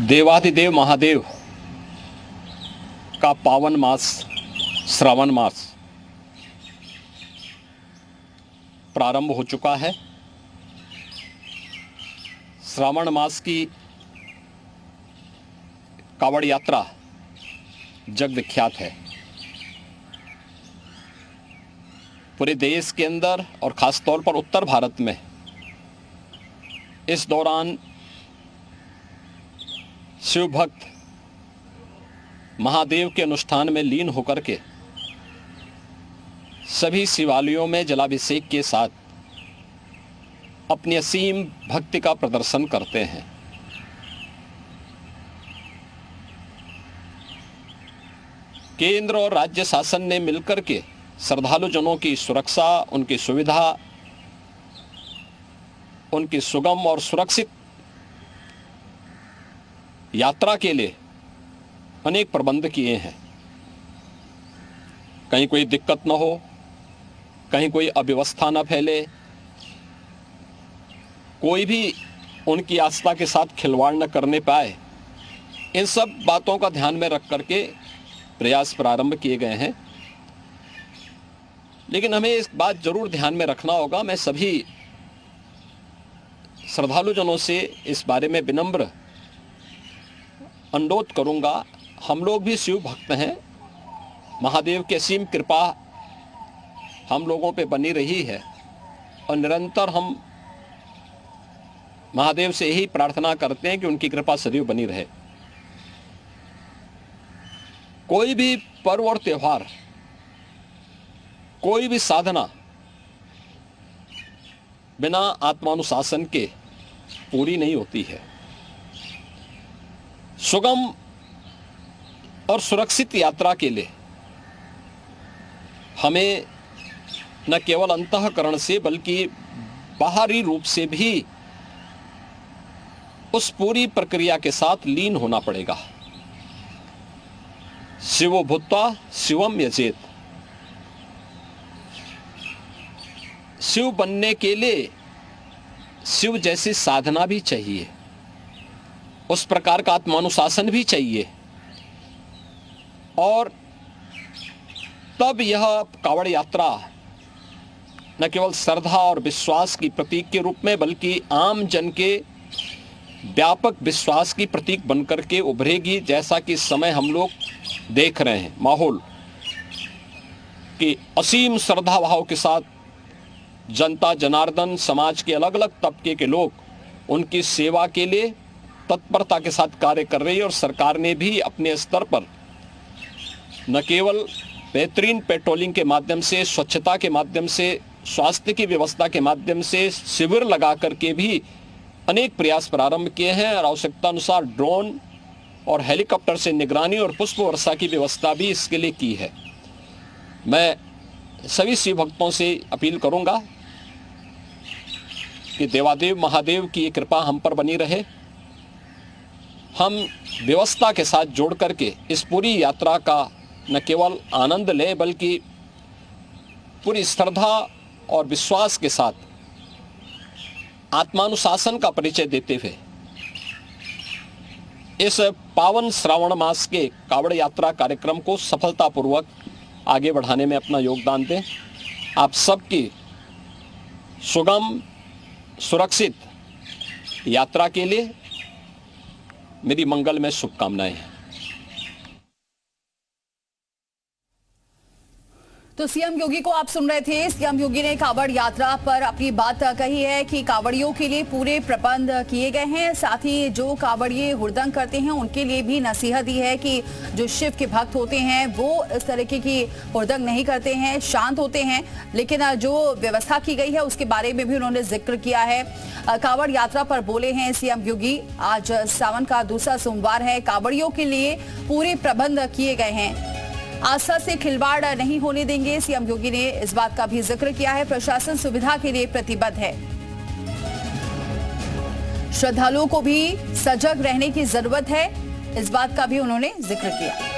देवाधिदेव महादेव का पावन मास श्रावण मास प्रारंभ हो चुका है। श्रावण मास की कावड़ यात्रा जग विख्यात है। पूरे देश के अंदर और ख़ास तौर पर उत्तर भारत में इस दौरान शिव भक्त महादेव के अनुष्ठान में लीन होकर के सभी शिवालयों में जलाभिषेक के साथ अपनी असीम भक्ति का प्रदर्शन करते हैं। केंद्र और राज्य शासन ने मिलकर के श्रद्धालु जनों की सुरक्षा, उनकी सुविधा, उनकी सुगम और सुरक्षित यात्रा के लिए अनेक प्रबंध किए हैं। कहीं कोई दिक्कत न हो, कहीं कोई अव्यवस्था न फैले, कोई भी उनकी आस्था के साथ खिलवाड़ न करने पाए, इन सब बातों का ध्यान में रख करके प्रयास प्रारंभ किए गए हैं। लेकिन हमें इस बात जरूर ध्यान में रखना होगा, मैं सभी श्रद्धालु जनों से इस बारे में विनम्र अनुरोध करूंगा। हम लोग भी शिव भक्त हैं, महादेव की असीम कृपा हम लोगों पे बनी रही है और निरंतर हम महादेव से यही प्रार्थना करते हैं कि उनकी कृपा सदैव बनी रहे। कोई भी पर्व और त्योहार, कोई भी साधना बिना आत्मानुशासन के पूरी नहीं होती है। सुगम और सुरक्षित यात्रा के लिए हमें न केवल अंतःकरण से बल्कि बाहरी रूप से भी उस पूरी प्रक्रिया के साथ लीन होना पड़ेगा। शिवो भूत्वा शिवम यजेत। शिव बनने के लिए शिव जैसी साधना भी चाहिए, उस प्रकार का आत्मानुशासन भी चाहिए, और तब यह कावड़ यात्रा न केवल श्रद्धा और विश्वास की प्रतीक के रूप में बल्कि आम जन के व्यापक विश्वास की प्रतीक बनकर के उभरेगी। जैसा कि समय हम लोग देख रहे हैं, माहौल कि असीम श्रद्धा भाव के साथ जनता जनार्दन समाज के अलग अलग तबके के लोग उनकी सेवा के लिए तत्परता के साथ कार्य कर रही है। और सरकार ने भी अपने स्तर पर न केवल बेहतरीन पेट्रोलिंग के माध्यम से, स्वच्छता के माध्यम से, स्वास्थ्य की व्यवस्था के माध्यम से शिविर लगा करके भी अनेक प्रयास प्रारंभ किए हैं और आवश्यकता अनुसार ड्रोन और हेलीकॉप्टर से निगरानी और पुष्प वर्षा की व्यवस्था भी इसके लिए की है। मैं सभी शिव भक्तों से अपील करूंगा कि देवादेव महादेव की ये कृपा हम पर बनी रहे। हम व्यवस्था के साथ जोड़ करके इस पूरी यात्रा का न केवल आनंद लें बल्कि पूरी श्रद्धा और विश्वास के साथ आत्मानुशासन का परिचय देते हुए इस पावन श्रावण मास के कावड़ यात्रा कार्यक्रम को सफलतापूर्वक आगे बढ़ाने में अपना योगदान दें। आप सबकी सुगम सुरक्षित यात्रा के लिए मेरी मंगलमय शुभकामनाएं हैं। तो सीएम योगी को आप सुन रहे थे। सीएम योगी ने कावड़ यात्रा पर अपनी बात कही है कि कावड़ियों के लिए पूरे प्रबंध किए गए हैं। साथ ही जो कावड़िए हुड़दंग करते हैं उनके लिए भी नसीहत दी है कि जो शिव के भक्त होते हैं वो इस तरीके की हुड़दंग नहीं करते हैं, शांत होते हैं। लेकिन जो व्यवस्था की गई है उसके बारे में भी उन्होंने जिक्र किया है। कावड़ यात्रा पर बोले हैं सीएम योगी। आज सावन का दूसरा सोमवार है, कावड़ियों के लिए पूरे प्रबंध किए गए हैं, आस्था से खिलवाड़ नहीं होने देंगे। सीएम योगी ने इस बात का भी जिक्र किया है। प्रशासन सुविधा के लिए प्रतिबद्ध है। श्रद्धालुओं को भी सजग रहने की जरूरत है, इस बात का भी उन्होंने जिक्र किया।